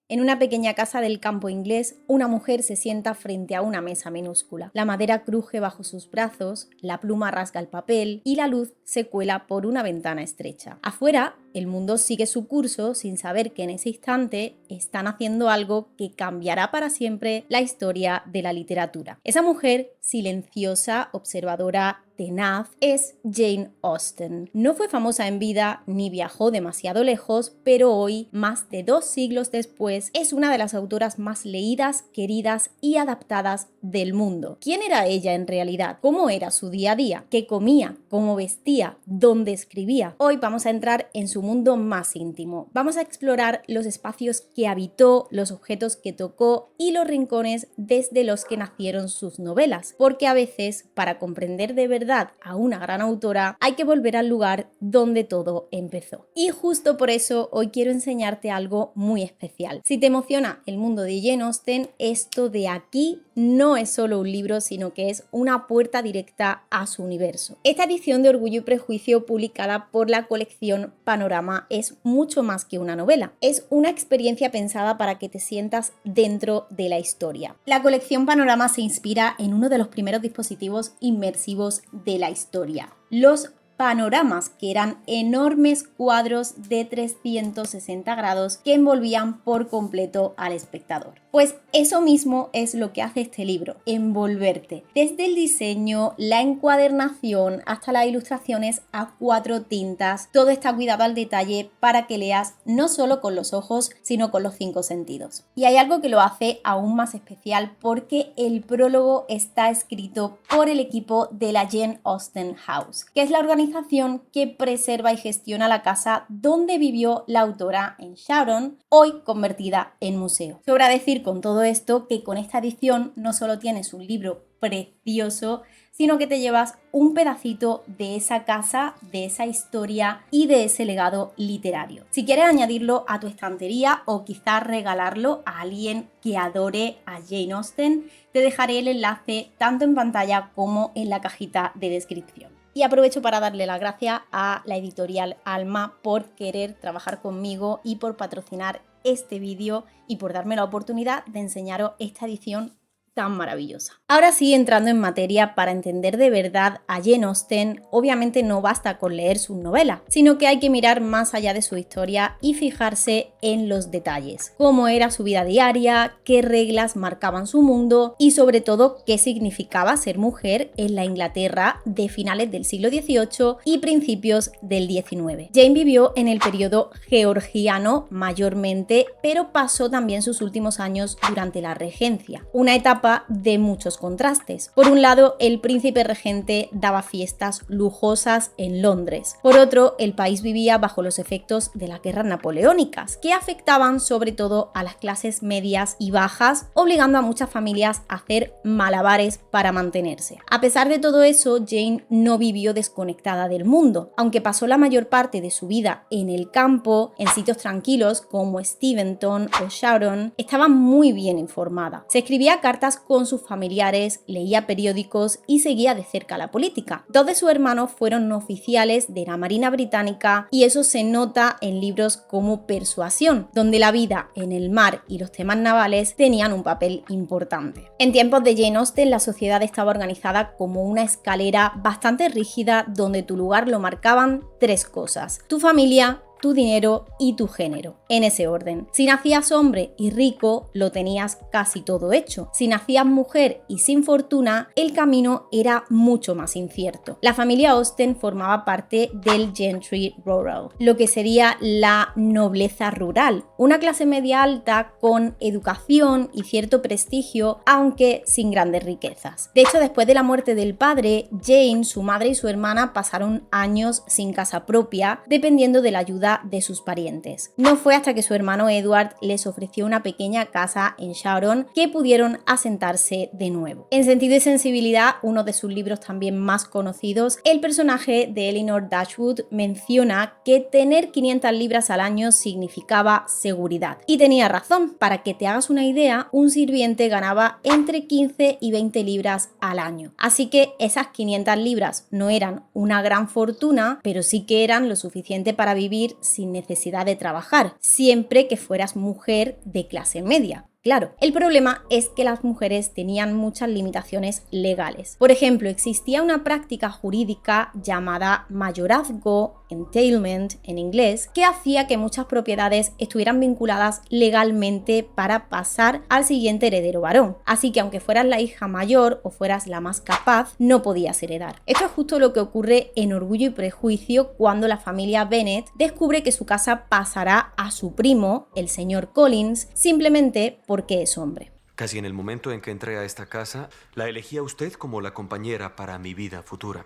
En una pequeña casa del campo inglés, una mujer se sienta frente a una mesa minúscula. La madera cruje bajo sus brazos, la pluma rasga el papel y la luz se cuela por una ventana estrecha. Afuera, el mundo sigue su curso sin saber que en ese instante están haciendo algo que cambiará para siempre la historia de la literatura. Esa mujer, silenciosa, observadora, tenaz, es Jane Austen. No fue famosa en vida ni viajó demasiado lejos, pero hoy, más de 2 siglos después, es una de las autoras más leídas, queridas y adaptadas del mundo. ¿Quién era ella en realidad? ¿Cómo era su día a día? ¿Qué comía? ¿Cómo vestía? ¿Dónde escribía? Hoy vamos a entrar en su mundo más íntimo. Vamos a explorar los espacios que habitó, los objetos que tocó y los rincones desde los que nacieron sus novelas, porque a veces, para comprender de verdad a una gran autora, hay que volver al lugar donde todo empezó. Y justo por eso hoy quiero enseñarte algo muy especial. Si te emociona el mundo de Jane Austen, esto de aquí no es solo un libro, sino que es una puerta directa a su universo. Esta edición de Orgullo y Prejuicio, publicada por la colección Panorama, es mucho más que una novela. Es una experiencia pensada para que te sientas dentro de la historia. La colección Panorama se inspira en uno de los primeros dispositivos inmersivos de la historia, los panoramas, que eran enormes cuadros de 360 grados que envolvían por completo al espectador. Pues eso mismo es lo que hace este libro, envolverte. Desde el diseño, la encuadernación hasta las ilustraciones a 4 tintas, todo está cuidado al detalle para que leas no solo con los ojos, sino con los 5 sentidos. Y hay algo que lo hace aún más especial, porque el prólogo está escrito por el equipo de la Jane Austen House, que es la organización que preserva y gestiona la casa donde vivió la autora en Sharon, hoy convertida en museo. Sobra decir con todo esto que con esta edición no solo tienes un libro precioso, sino que te llevas un pedacito de esa casa, de esa historia y de ese legado literario. Si quieres añadirlo a tu estantería o quizás regalarlo a alguien que adore a Jane Austen, te dejaré el enlace tanto en pantalla como en la cajita de descripción. Y aprovecho para darle las gracias a la editorial Alma por querer trabajar conmigo y por patrocinar este vídeo y por darme la oportunidad de enseñaros esta edición tan maravillosa. Ahora sí, entrando en materia, para entender de verdad a Jane Austen, obviamente no basta con leer sus novelas, sino que hay que mirar más allá de su historia y fijarse en los detalles, cómo era su vida diaria, qué reglas marcaban su mundo y sobre todo qué significaba ser mujer en la Inglaterra de finales del siglo XVIII y principios del XIX. Jane vivió en el periodo georgiano mayormente, pero pasó también sus últimos años durante la regencia, una etapa de muchos contrastes. Por un lado, el príncipe regente daba fiestas lujosas en Londres. Por otro, el país vivía bajo los efectos de las guerras napoleónicas, que afectaban sobre todo a las clases medias y bajas, obligando a muchas familias a hacer malabares para mantenerse. A pesar de todo eso, Jane no vivió desconectada del mundo. Aunque pasó la mayor parte de su vida en el campo, en sitios tranquilos como Steventon o Sharon, estaba muy bien informada. Se escribía cartas con sus familiares, leía periódicos y seguía de cerca la política. 2 de sus hermanos fueron oficiales de la Marina Británica y eso se nota en libros como Persuasión, donde la vida en el mar y los temas navales tenían un papel importante. En tiempos de Jane Austen, la sociedad estaba organizada como una escalera bastante rígida donde tu lugar lo marcaban 3 cosas: tu familia, tu dinero y tu género, en ese orden. Si nacías hombre y rico, lo tenías casi todo hecho. Si nacías mujer y sin fortuna, el camino era mucho más incierto. La familia Austen formaba parte del gentry rural, lo que sería la nobleza rural, una clase media alta con educación y cierto prestigio, aunque sin grandes riquezas. De hecho, después de la muerte del padre, Jane, su madre y su hermana pasaron años sin casa propia, dependiendo de la ayuda de sus parientes. No fue hasta que su hermano Edward les ofreció una pequeña casa en Sharon que pudieron asentarse de nuevo. En Sentido y Sensibilidad, uno de sus libros también más conocidos, el personaje de Elinor Dashwood menciona que tener 500 libras al año significaba seguridad. Y tenía razón. Para que te hagas una idea, un sirviente ganaba entre 15 y 20 libras al año. Así que esas 500 libras no eran una gran fortuna, pero sí que eran lo suficiente para vivir sin necesidad de trabajar, siempre que fueras mujer de clase media. Claro, el problema es que las mujeres tenían muchas limitaciones legales. Por ejemplo, existía una práctica jurídica llamada mayorazgo, entailment en inglés, que hacía que muchas propiedades estuvieran vinculadas legalmente para pasar al siguiente heredero varón. Así que aunque fueras la hija mayor o fueras la más capaz, no podías heredar. Esto es justo lo que ocurre en Orgullo y Prejuicio cuando la familia Bennet descubre que su casa pasará a su primo, el señor Collins, simplemente porque es hombre. Casi en el momento en que entré a esta casa, la elegí a usted como la compañera para mi vida futura.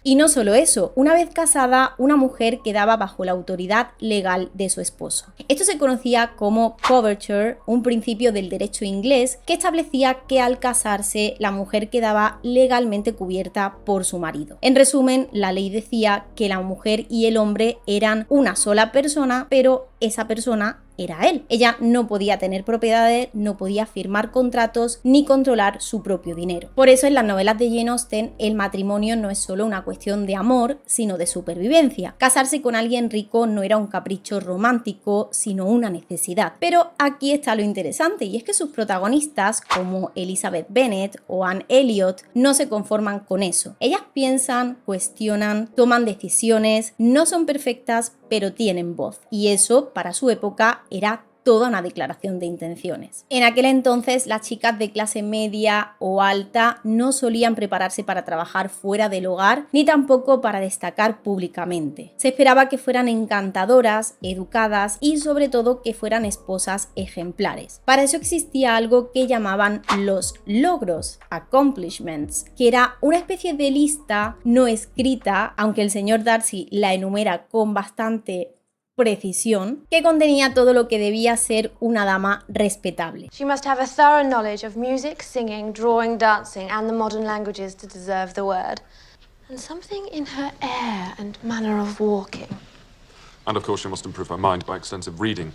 Y no solo eso, una vez casada, una mujer quedaba bajo la autoridad legal de su esposo. Esto se conocía como coverture, un principio del derecho inglés que establecía que al casarse la mujer quedaba legalmente cubierta por su marido. En resumen, la ley decía que la mujer y el hombre eran una sola persona, pero esa persona era él. Ella no podía tener propiedades, no podía firmar contratos ni controlar su propio dinero. Por eso en las novelas de Jane Austen el matrimonio no es solo una cuestión de amor, sino de supervivencia. Casarse con alguien rico no era un capricho romántico, sino una necesidad. Pero aquí está lo interesante, y es que sus protagonistas, como Elizabeth Bennet o Anne Elliot, no se conforman con eso. Ellas piensan, cuestionan, toman decisiones, no son perfectas, pero tienen voz. Y eso, para su época, era toda una declaración de intenciones. En aquel entonces, las chicas de clase media o alta no solían prepararse para trabajar fuera del hogar, ni tampoco para destacar públicamente. Se esperaba que fueran encantadoras, educadas y sobre todo que fueran esposas ejemplares. Para eso existía algo que llamaban los logros, accomplishments, que era una especie de lista no escrita, aunque el señor Darcy la enumera con bastante precisión, que contenía todo lo que debía ser una dama respetable. She must have a thorough knowledge of music, singing, drawing, dancing, and the modern languages to deserve the word. And something in her air and manner of walking. And of course she must improve her mind by extensive reading.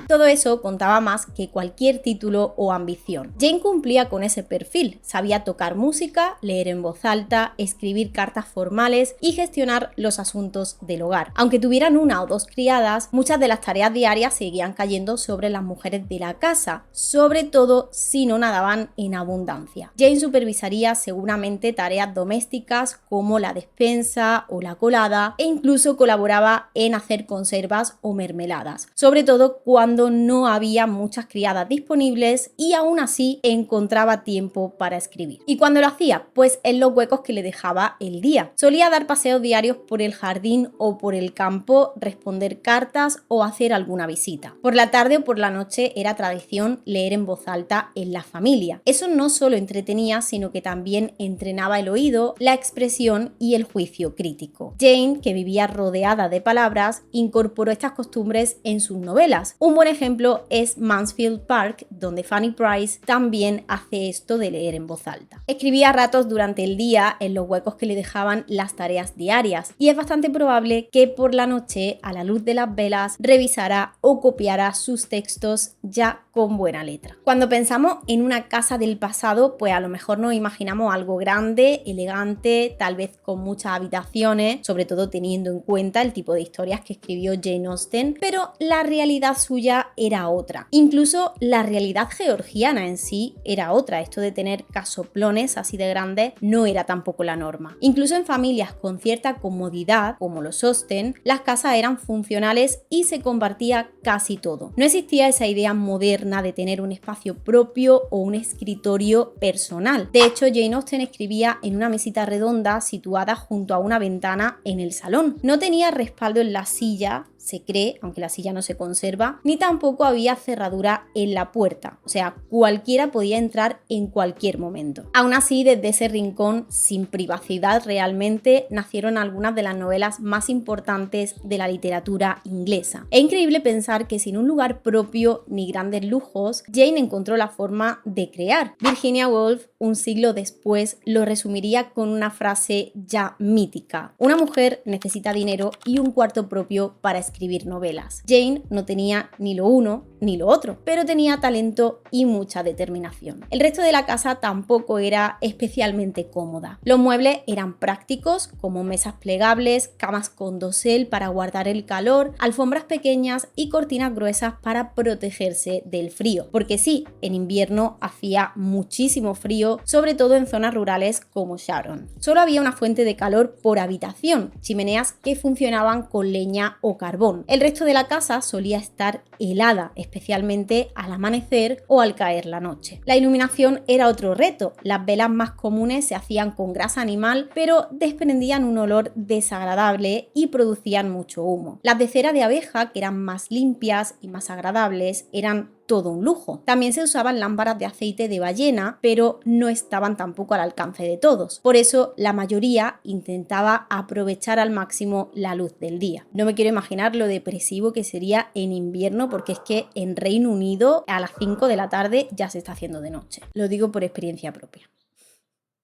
Todo eso contaba más que cualquier título o ambición. Jane cumplía con ese perfil, sabía tocar música, leer en voz alta, escribir cartas formales y gestionar los asuntos del hogar. Aunque tuvieran una o dos criadas, muchas de las tareas diarias seguían cayendo sobre las mujeres de la casa, sobre todo si no nadaban en abundancia. Jane supervisaría seguramente tareas domésticas como la despensa o la colada e incluso colaboraba en hacer conservas o mermeladas, sobre todo cuando no había muchas criadas disponibles y aún así encontraba tiempo para escribir. ¿Y cuando lo hacía? Pues en los huecos que le dejaba el día. Solía dar paseos diarios por el jardín o por el campo, responder cartas o hacer alguna visita. Por la tarde o por la noche era tradición leer en voz alta en la familia. Eso no solo entretenía, sino que también entrenaba el oído, la expresión y el juicio crítico. Jane, que vivía rodeada de palabras, incorporó estas costumbres en sus novelas. Un buen ejemplo es Mansfield Park, donde Fanny Price también hace esto de leer en voz alta. Escribía a ratos durante el día en los huecos que le dejaban las tareas diarias y es bastante probable que por la noche, a la luz de las velas, revisara o copiara sus textos ya con buena letra. Cuando pensamos en una casa del pasado, pues a lo mejor nos imaginamos algo grande, elegante, tal vez con muchas habitaciones, sobre todo teniendo en cuenta el tipo de historias que escribió Jane Austen, pero la realidad suya era otra. Incluso la realidad georgiana en sí era otra. Esto de tener casoplones así de grandes no era tampoco la norma. Incluso en familias con cierta comodidad, como los Austen, las casas eran funcionales y se compartía casi todo. No existía esa idea moderna de tener un espacio propio o un escritorio personal. De hecho, Jane Austen escribía en una mesita redonda situada junto a una ventana en el salón. No tenía respaldo en la silla, se cree, aunque la silla no se conserva, ni tampoco había cerradura en la puerta, o sea, cualquiera podía entrar en cualquier momento. Aún así, desde ese rincón sin privacidad realmente nacieron algunas de las novelas más importantes de la literatura inglesa. Es increíble pensar que sin un lugar propio ni grandes lujos, Jane encontró la forma de crear. Virginia Woolf, un siglo después, lo resumiría con una frase ya mítica: una mujer necesita dinero y un cuarto propio para escribir. escribir novelas. Jane no tenía ni lo uno ni lo otro, pero tenía talento y mucha determinación. El resto de la casa tampoco era especialmente cómoda. Los muebles eran prácticos, como mesas plegables, camas con dosel para guardar el calor, alfombras pequeñas y cortinas gruesas para protegerse del frío. Porque sí, en invierno hacía muchísimo frío, sobre todo en zonas rurales como Sharon. Solo había una fuente de calor por habitación, chimeneas que funcionaban con leña o carbón. El resto de la casa solía estar helada, especialmente al amanecer o al caer la noche. La iluminación era otro reto. Las velas más comunes se hacían con grasa animal, pero desprendían un olor desagradable y producían mucho humo. Las de cera de abeja, que eran más limpias y más agradables, eran todo un lujo. También se usaban lámparas de aceite de ballena, pero no estaban tampoco al alcance de todos. Por eso la mayoría intentaba aprovechar al máximo la luz del día. No me quiero imaginar lo depresivo que sería en invierno, porque es que en Reino Unido a las 5 de la tarde ya se está haciendo de noche. Lo digo por experiencia propia.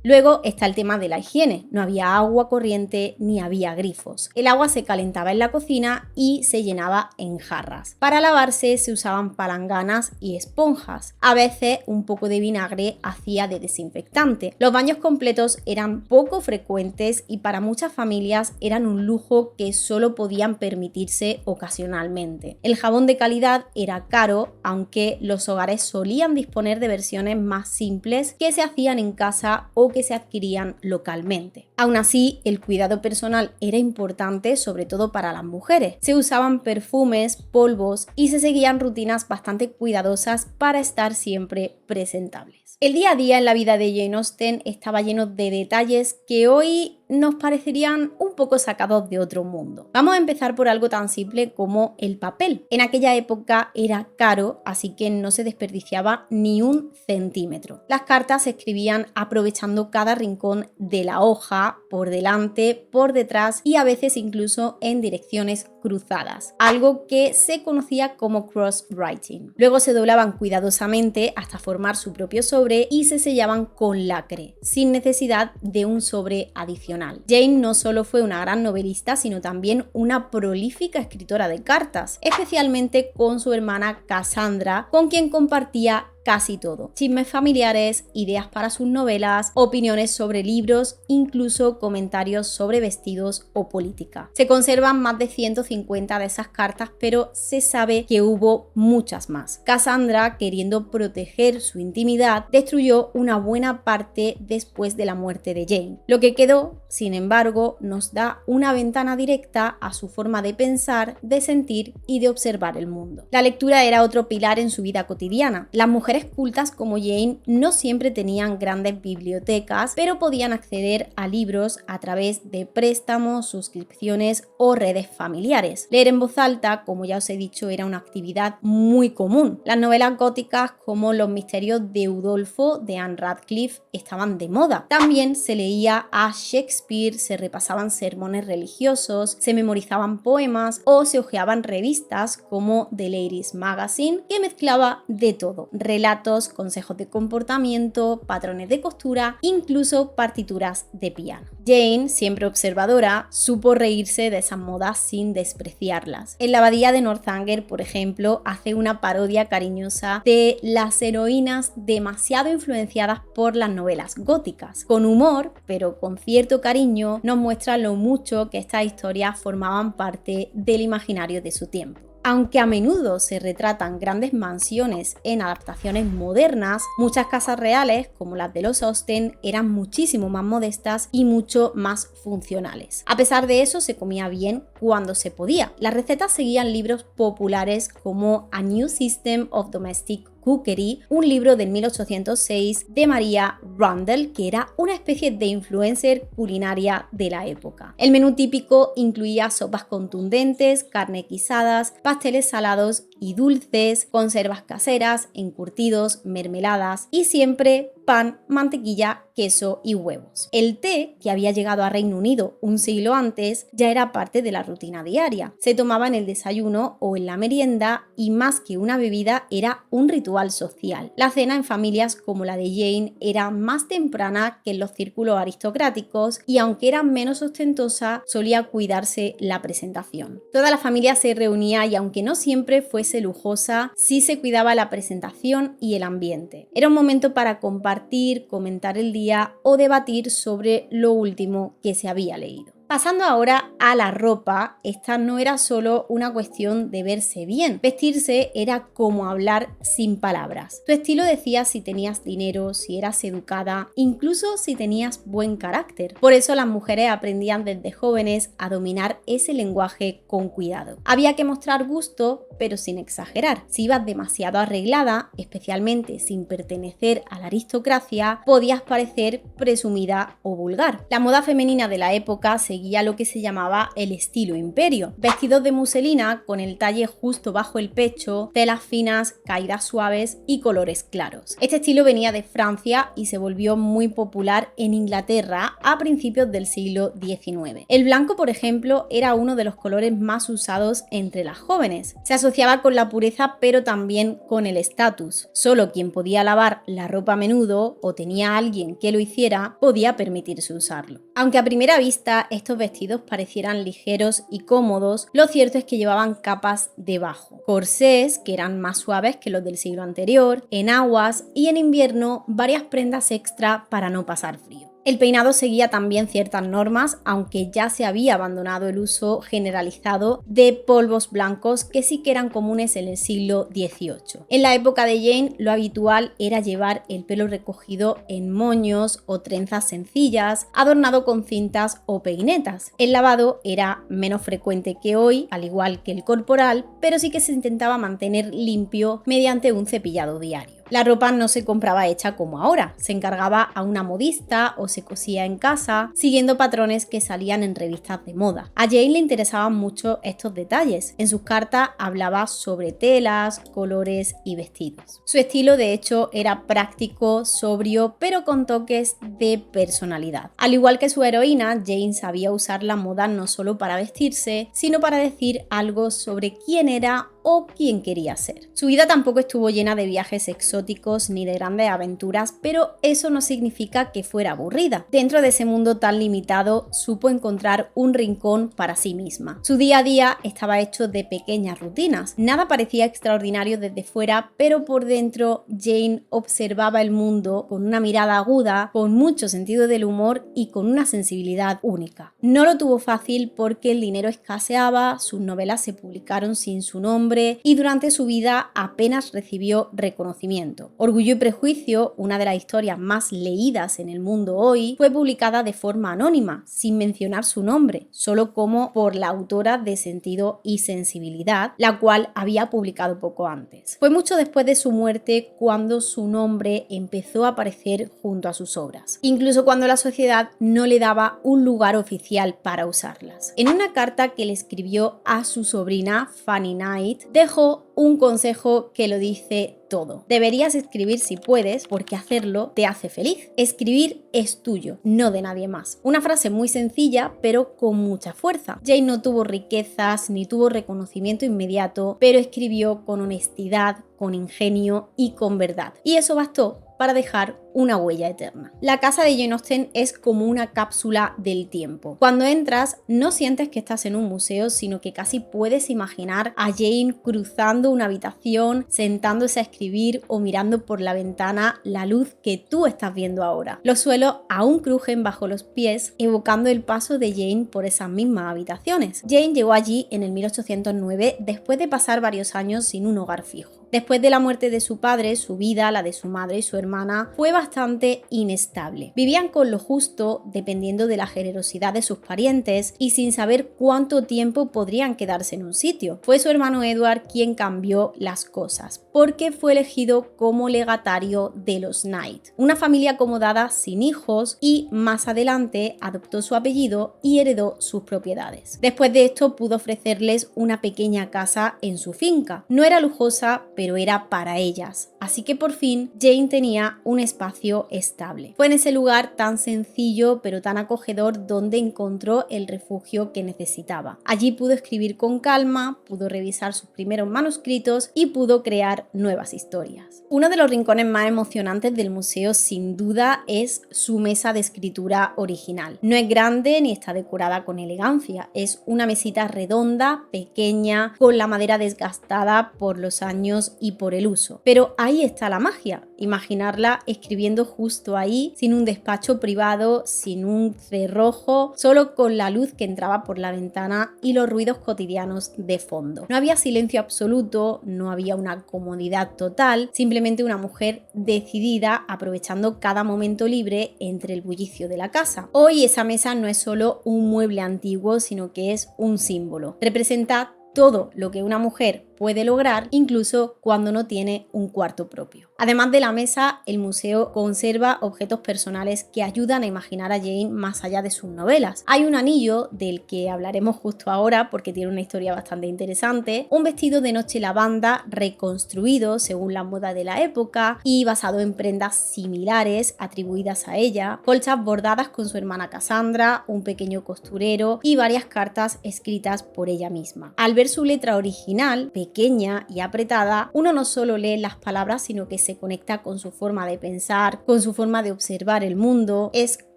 Luego está el tema de la higiene. No había agua corriente ni había grifos. El agua se calentaba en la cocina y se llenaba en jarras. Para lavarse se usaban palanganas y esponjas. A veces un poco de vinagre hacía de desinfectante. Los baños completos eran poco frecuentes y para muchas familias eran un lujo que solo podían permitirse ocasionalmente. El jabón de calidad era caro, aunque los hogares solían disponer de versiones más simples que se hacían en casa o que se adquirían localmente. Aún así, el cuidado personal era importante, sobre todo para las mujeres. Se usaban perfumes, polvos y se seguían rutinas bastante cuidadosas para estar siempre presentables. El día a día en la vida de Jane Austen estaba lleno de detalles que hoy nos parecerían un poco sacados de otro mundo. Vamos a empezar por algo tan simple como el papel. En aquella época era caro, así que no se desperdiciaba ni un centímetro. Las cartas se escribían aprovechando cada rincón de la hoja, por delante, por detrás y a veces incluso en direcciones cruzadas, algo que se conocía como cross-writing. Luego se doblaban cuidadosamente hasta formar su propio sobre y se sellaban con lacre, sin necesidad de un sobre adicional. Jane no solo fue una gran novelista, sino también una prolífica escritora de cartas, especialmente con su hermana Cassandra, con quien compartía casi todo. Chismes familiares, ideas para sus novelas, opiniones sobre libros, incluso comentarios sobre vestidos o política. Se conservan más de 150 de esas cartas, pero se sabe que hubo muchas más. Cassandra, queriendo proteger su intimidad, destruyó una buena parte después de la muerte de Jane. Lo que quedó, sin embargo, nos da una ventana directa a su forma de pensar, de sentir y de observar el mundo. La lectura era otro pilar en su vida cotidiana. Las mujeres cultas como Jane no siempre tenían grandes bibliotecas, pero podían acceder a libros a través de préstamos, suscripciones o redes familiares. Leer en voz alta, como ya os he dicho, era una actividad muy común. Las novelas góticas como Los misterios de Udolfo de Anne Radcliffe estaban de moda. También se leía a Shakespeare, se repasaban sermones religiosos, se memorizaban poemas o se hojeaban revistas como The Ladies Magazine, que mezclaba de todo: relatos, consejos de comportamiento, patrones de costura, incluso partituras de piano. Jane, siempre observadora, supo reírse de esas modas sin despreciarlas. En la abadía de Northanger, por ejemplo, hace una parodia cariñosa de las heroínas demasiado influenciadas por las novelas góticas. Con humor, pero con cierto cariño, nos muestra lo mucho que estas historias formaban parte del imaginario de su tiempo. Aunque a menudo se retratan grandes mansiones en adaptaciones modernas, muchas casas reales, como las de los Austen, eran muchísimo más modestas y mucho más funcionales. A pesar de eso, se comía bien cuando se podía. Las recetas seguían libros populares como A New System of Domestic Cookery, un libro del 1806 de Maria Rundle, que era una especie de influencer culinaria de la época. El menú típico incluía sopas contundentes, carne guisadas, pasteles salados y dulces, conservas caseras, encurtidos, mermeladas y siempre pan, mantequilla, queso y huevos. El té, que había llegado a Reino Unido un siglo antes, ya era parte de la rutina diaria. Se tomaba en el desayuno o en la merienda y más que una bebida era un ritual social. La cena en familias como la de Jane era más temprana que en los círculos aristocráticos y aunque era menos ostentosa, solía cuidarse la presentación. Toda la familia se reunía y aunque no siempre fuese lujosa, sí se cuidaba la presentación y el ambiente. Era un momento para compartir, comentar el día o debatir sobre lo último que se había leído. Pasando ahora a la ropa, esta no era solo una cuestión de verse bien. Vestirse era como hablar sin palabras. Tu estilo decía si tenías dinero, si eras educada, incluso si tenías buen carácter. Por eso las mujeres aprendían desde jóvenes a dominar ese lenguaje con cuidado. Había que mostrar gusto, pero sin exagerar. Si ibas demasiado arreglada, especialmente sin pertenecer a la aristocracia, podías parecer presumida o vulgar. La moda femenina de la época seguía lo que se llamaba el estilo imperio. Vestidos de muselina con el talle justo bajo el pecho, telas finas, caídas suaves y colores claros. Este estilo venía de Francia y se volvió muy popular en Inglaterra a principios del siglo XIX. El blanco, por ejemplo, era uno de los colores más usados entre las jóvenes. Se asociaba con la pureza, pero también con el estatus. Solo quien podía lavar la ropa a menudo o tenía a alguien que lo hiciera podía permitirse usarlo. Aunque a primera vista estos vestidos parecieran ligeros y cómodos, lo cierto es que llevaban capas debajo, corsés que eran más suaves que los del siglo anterior, enaguas y en invierno varias prendas extra para no pasar frío. El peinado seguía también ciertas normas, aunque ya se había abandonado el uso generalizado de polvos blancos que sí que eran comunes en el siglo XVIII. En la época de Jane, lo habitual era llevar el pelo recogido en moños o trenzas sencillas, adornado con cintas o peinetas. El lavado era menos frecuente que hoy, al igual que el corporal, pero sí que se intentaba mantener limpio mediante un cepillado diario. La ropa no se compraba hecha como ahora, se encargaba a una modista o se cosía en casa, siguiendo patrones que salían en revistas de moda. A Jane le interesaban mucho estos detalles. En sus cartas hablaba sobre telas, colores y vestidos. Su estilo, de hecho, era práctico, sobrio, pero con toques de personalidad. Al igual que su heroína, Jane sabía usar la moda no solo para vestirse, sino para decir algo sobre quién era o quién quería ser. Su vida tampoco estuvo llena de viajes exóticos ni de grandes aventuras, pero eso no significa que fuera aburrida. Dentro de ese mundo tan limitado, supo encontrar un rincón para sí misma. Su día a día estaba hecho de pequeñas rutinas. Nada parecía extraordinario desde fuera, pero por dentro Jane observaba el mundo con una mirada aguda, con mucho sentido del humor y con una sensibilidad única. No lo tuvo fácil porque el dinero escaseaba, sus novelas se publicaron sin su nombre y durante su vida apenas recibió reconocimiento. Orgullo y prejuicio, una de las historias más leídas en el mundo hoy, fue publicada de forma anónima, sin mencionar su nombre, solo como por la autora de Sentido y Sensibilidad, la cual había publicado poco antes. Fue mucho después de su muerte cuando su nombre empezó a aparecer junto a sus obras, incluso cuando la sociedad no le daba un lugar oficial para usarlas. En una carta que le escribió a su sobrina Fanny Knight, dejó un consejo que lo dice todo. Deberías escribir si puedes, porque hacerlo te hace feliz. Escribir es tuyo, no de nadie más. Una frase muy sencilla, pero con mucha fuerza. Jane no tuvo riquezas ni tuvo reconocimiento inmediato, pero escribió con honestidad, con ingenio y con verdad. Y eso bastó para dejar una huella eterna. La casa de Jane Austen es como una cápsula del tiempo. Cuando entras, no sientes que estás en un museo, sino que casi puedes imaginar a Jane cruzando una habitación, sentándose a escribir o mirando por la ventana la luz que tú estás viendo ahora. Los suelos aún crujen bajo los pies, evocando el paso de Jane por esas mismas habitaciones. Jane llegó allí en el 1809 después de pasar varios años sin un hogar fijo. Después de la muerte de su padre, su vida, la de su madre y su hermana, fue bastante inestable. Vivían con lo justo, dependiendo de la generosidad de sus parientes y sin saber cuánto tiempo podrían quedarse en un sitio. Fue su hermano Edward quien cambió las cosas, porque fue elegido como legatario de los Knight, una familia acomodada sin hijos, y más adelante adoptó su apellido y heredó sus propiedades. Después de esto pudo ofrecerles una pequeña casa en su finca. No era lujosa, pero era para ellas, así que por fin Jane tenía un espacio estable. Fue en ese lugar tan sencillo pero tan acogedor donde encontró el refugio que necesitaba. Allí pudo escribir con calma, pudo revisar sus primeros manuscritos y pudo crear nuevas historias. Uno de los rincones más emocionantes del museo sin duda es su mesa de escritura original. No es grande ni está decorada con elegancia, es una mesita redonda, pequeña, con la madera desgastada por los años y por el uso. Pero ahí está la magia, imaginarla escribiendo justo ahí, sin un despacho privado, sin un cerrojo, solo con la luz que entraba por la ventana y los ruidos cotidianos de fondo. No había silencio absoluto, no había una comodidad total, simplemente una mujer decidida, aprovechando cada momento libre entre el bullicio de la casa. Hoy esa mesa no es solo un mueble antiguo, sino que es un símbolo. Representa todo lo que una mujer puede lograr, incluso cuando no tiene un cuarto propio. Además de la mesa, el museo conserva objetos personales que ayudan a imaginar a Jane más allá de sus novelas. Hay un anillo del que hablaremos justo ahora porque tiene una historia bastante interesante, un vestido de noche lavanda reconstruido según la moda de la época y basado en prendas similares atribuidas a ella, colchas bordadas con su hermana Cassandra, un pequeño costurero y varias cartas escritas por ella misma. Al ver su letra original, pequeña y apretada, uno no solo lee las palabras, sino que se conecta con su forma de pensar, con su forma de observar el mundo. Es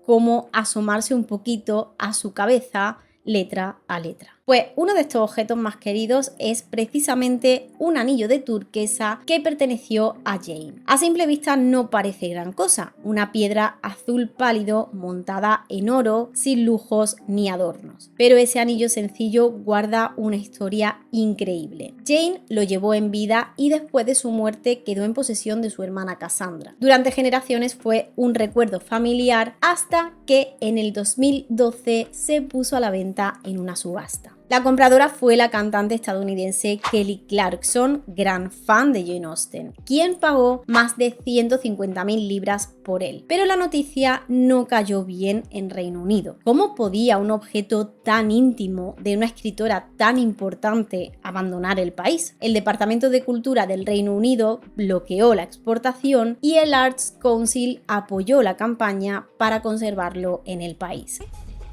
como asomarse un poquito a su cabeza, letra a letra. Pues uno de estos objetos más queridos es precisamente un anillo de turquesa que perteneció a Jane. A simple vista no parece gran cosa, una piedra azul pálido montada en oro, sin lujos ni adornos. Pero ese anillo sencillo guarda una historia increíble. Jane lo llevó en vida y después de su muerte quedó en posesión de su hermana Cassandra. Durante generaciones fue un recuerdo familiar hasta que en el 2012 se puso a la venta en una subasta. La compradora fue la cantante estadounidense Kelly Clarkson, gran fan de Jane Austen, quien pagó más de 150.000 libras por él. Pero la noticia no cayó bien en Reino Unido. ¿Cómo podía un objeto tan íntimo de una escritora tan importante abandonar el país? El Departamento de Cultura del Reino Unido bloqueó la exportación y el Arts Council apoyó la campaña para conservarlo en el país.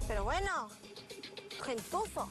Pero bueno, gentuzo.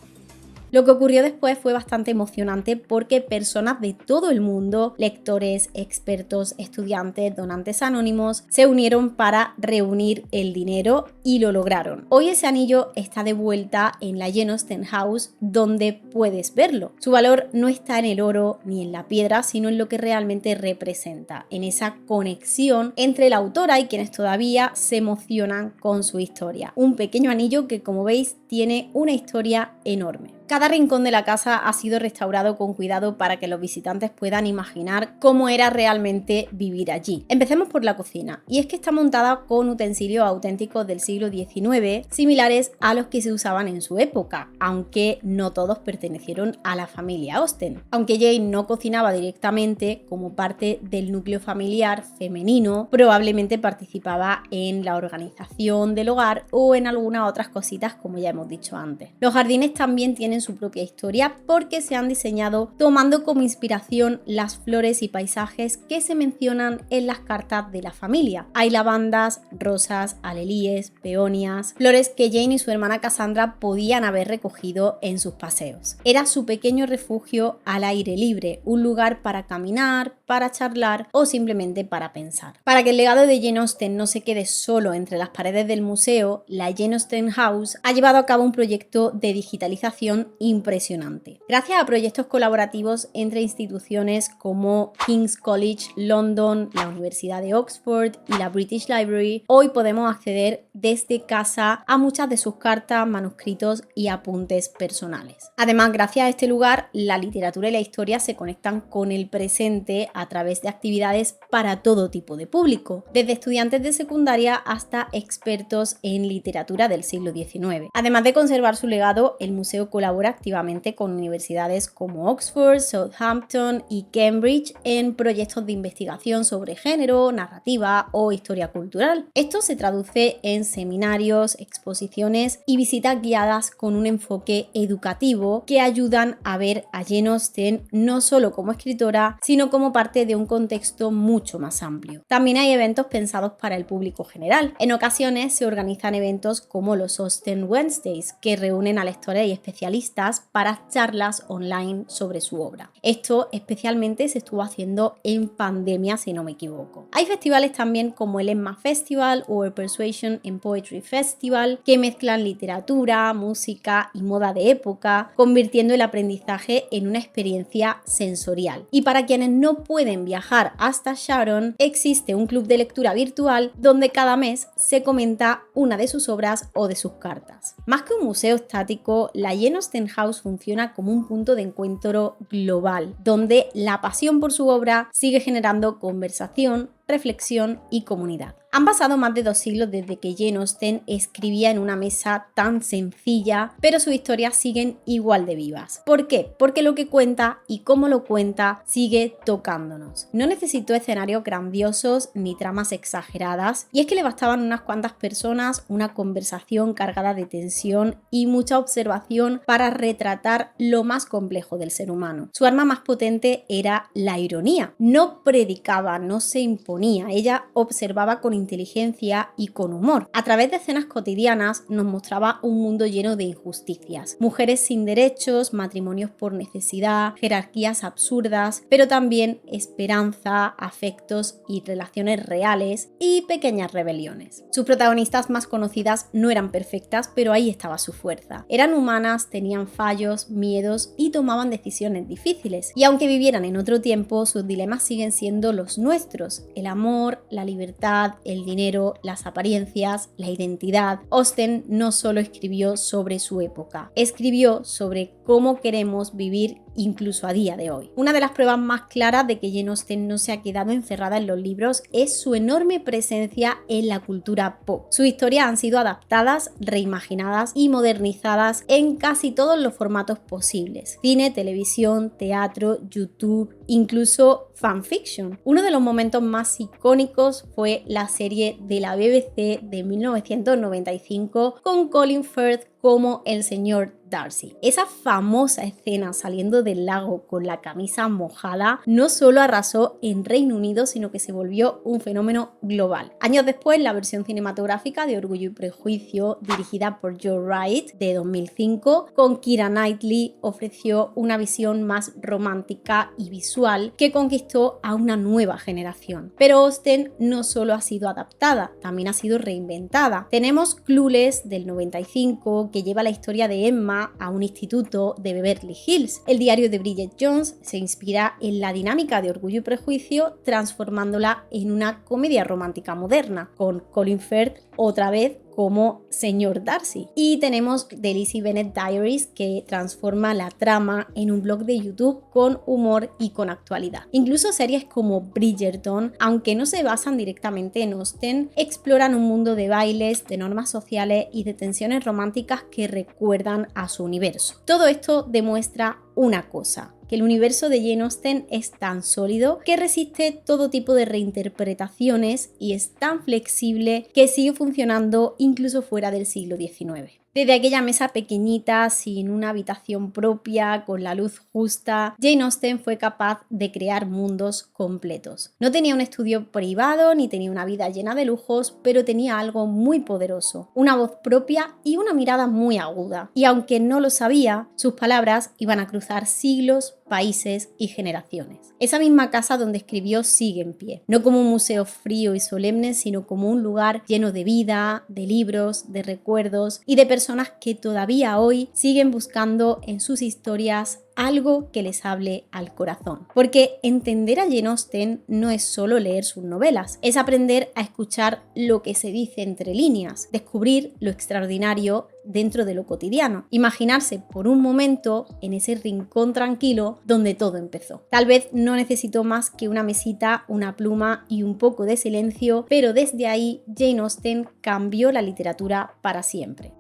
Lo que ocurrió después fue bastante emocionante porque personas de todo el mundo, lectores, expertos, estudiantes, donantes anónimos, se unieron para reunir el dinero y lo lograron. Hoy ese anillo está de vuelta en la Jane Austen House, donde puedes verlo. Su valor no está en el oro ni en la piedra, sino en lo que realmente representa, en esa conexión entre la autora y quienes todavía se emocionan con su historia. Un pequeño anillo que, como veis, tiene una historia enorme. Cada rincón de la casa ha sido restaurado con cuidado para que los visitantes puedan imaginar cómo era realmente vivir allí. Empecemos por la cocina, y es que está montada con utensilios auténticos del siglo XIX, similares a los que se usaban en su época, aunque no todos pertenecieron a la familia Austen. Aunque Jane no cocinaba directamente, como parte del núcleo familiar femenino, probablemente participaba en la organización del hogar o en algunas otras cositas, como ya hemos dicho antes. Los jardines también tienen su propia historia porque se han diseñado tomando como inspiración las flores y paisajes que se mencionan en las cartas de la familia. Hay lavandas, rosas, alelíes, peonias, flores que Jane y su hermana Cassandra podían haber recogido en sus paseos. Era su pequeño refugio al aire libre, un lugar para caminar, para charlar o simplemente para pensar. Para que el legado de Jane Austen no se quede solo entre las paredes del museo, la Jane Austen House ha llevado a cabo un proyecto de digitalización impresionante. Gracias a proyectos colaborativos entre instituciones como King's College London, la Universidad de Oxford y la British Library, hoy podemos acceder desde casa a muchas de sus cartas, manuscritos y apuntes personales. Además, gracias a este lugar, la literatura y la historia se conectan con el presente a través de actividades para todo tipo de público, desde estudiantes de secundaria hasta expertos en literatura del siglo XIX. Además de conservar su legado, el museo colabora activamente con universidades como Oxford, Southampton y Cambridge en proyectos de investigación sobre género, narrativa o historia cultural. Esto se traduce en seminarios, exposiciones y visitas guiadas con un enfoque educativo que ayudan a ver a Jane Austen no solo como escritora, sino como parte de un contexto mucho más amplio. También hay eventos pensados para el público general. En ocasiones se organizan eventos como los Austen Wednesdays, que reúnen a lectores y especialistas para charlas online sobre su obra. Esto especialmente se estuvo haciendo en pandemia, si no me equivoco. Hay festivales también como el Emma Festival o el Persuasion and Poetry Festival, que mezclan literatura, música y moda de época, convirtiendo el aprendizaje en una experiencia sensorial. Y para quienes no pueden viajar hasta Sharon, existe un club de lectura virtual donde cada mes se comenta una de sus obras o de sus cartas. Más que un museo estático, la Jane Austen House funciona como un punto de encuentro global, donde la pasión por su obra sigue generando conversación, reflexión y comunidad. Han pasado más de 2 siglos desde que Jane Austen escribía en una mesa tan sencilla, pero sus historias siguen igual de vivas. ¿Por qué? Porque lo que cuenta y cómo lo cuenta sigue tocándonos. No necesitó escenarios grandiosos ni tramas exageradas, y es que le bastaban unas cuantas personas, una conversación cargada de tensión y mucha observación para retratar lo más complejo del ser humano. Su arma más potente era la ironía. No predicaba, no se imponía, ella observaba con inteligencia y con humor. A través de escenas cotidianas nos mostraba un mundo lleno de injusticias, mujeres sin derechos, matrimonios por necesidad, jerarquías absurdas, pero también esperanza, afectos y relaciones reales y pequeñas rebeliones. Sus protagonistas más conocidas no eran perfectas, pero ahí estaba su fuerza. Eran humanas, tenían fallos, miedos y tomaban decisiones difíciles. Y aunque vivieran en otro tiempo, sus dilemas siguen siendo los nuestros: el amor, la libertad, el dinero, las apariencias, la identidad. Austen no solo escribió sobre su época, escribió sobre cómo queremos vivir incluso a día de hoy. Una de las pruebas más claras de que Jane Austen no se ha quedado encerrada en los libros es su enorme presencia en la cultura pop. Sus historias han sido adaptadas, reimaginadas y modernizadas en casi todos los formatos posibles: cine, televisión, teatro, YouTube, incluso fanfiction. Uno de los momentos más icónicos fue la serie de la BBC de 1995 con Colin Firth como el señor Darcy. Esa famosa escena saliendo del lago con la camisa mojada no solo arrasó en Reino Unido, sino que se volvió un fenómeno global. Años después, la versión cinematográfica de Orgullo y Prejuicio, dirigida por Joe Wright, de 2005, con Keira Knightley, ofreció una visión más romántica y visual que conquistó a una nueva generación. Pero Austen no solo ha sido adaptada, también ha sido reinventada. Tenemos Clueless del 95, que lleva la historia de Emma a un instituto de Beverly Hills. El diario de Bridget Jones se inspira en la dinámica de Orgullo y Prejuicio, transformándola en una comedia romántica moderna, con Colin Firth otra vez como señor Darcy. Y tenemos The Lizzie Bennet Diaries, que transforma la trama en un blog de YouTube con humor y con actualidad. Incluso series como Bridgerton, aunque no se basan directamente en Austen, exploran un mundo de bailes, de normas sociales y de tensiones románticas que recuerdan a su universo. Todo esto demuestra una cosa: que el universo de Jane Austen es tan sólido que resiste todo tipo de reinterpretaciones y es tan flexible que sigue funcionando incluso fuera del siglo XIX. Desde aquella mesa pequeñita, sin una habitación propia, con la luz justa, Jane Austen fue capaz de crear mundos completos. No tenía un estudio privado ni tenía una vida llena de lujos, pero tenía algo muy poderoso: una voz propia y una mirada muy aguda. Y aunque no lo sabía, sus palabras iban a cruzar siglos, países y generaciones. Esa misma casa donde escribió sigue en pie, no como un museo frío y solemne, sino como un lugar lleno de vida, de libros, de recuerdos y de personas personas que todavía hoy siguen buscando en sus historias algo que les hable al corazón. Porque entender a Jane Austen no es solo leer sus novelas, es aprender a escuchar lo que se dice entre líneas, descubrir lo extraordinario dentro de lo cotidiano, imaginarse por un momento en ese rincón tranquilo donde todo empezó. Tal vez no necesitó más que una mesita, una pluma y un poco de silencio, pero desde ahí Jane Austen cambió la literatura para siempre.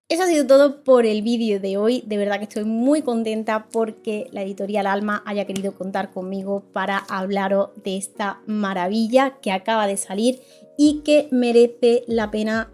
Eso ha sido todo por el vídeo de hoy. De verdad que estoy muy contenta porque la editorial Alma haya querido contar conmigo para hablaros de esta maravilla que acaba de salir y que merece la pena.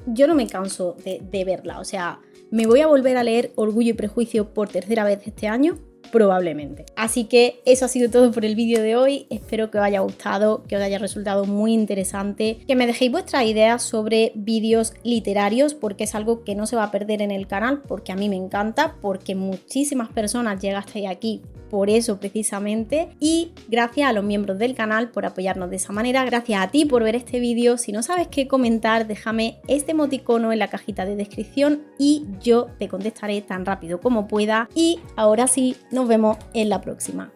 Yo no me canso de verla, o sea, me voy a volver a leer Orgullo y Prejuicio por tercera vez este año, probablemente. Así que eso ha sido todo por el vídeo de hoy. Espero que os haya gustado, que os haya resultado muy interesante, que me dejéis vuestras ideas sobre vídeos literarios, porque es algo que no se va a perder en el canal, porque a mí me encanta, porque muchísimas personas llegasteis aquí por eso precisamente, y gracias a los miembros del canal por apoyarnos de esa manera. Gracias a ti por ver este vídeo. Si no sabes qué comentar, déjame este emoticono en la cajita de descripción y yo te contestaré tan rápido como pueda. Y ahora sí, nos vemos en la próxima.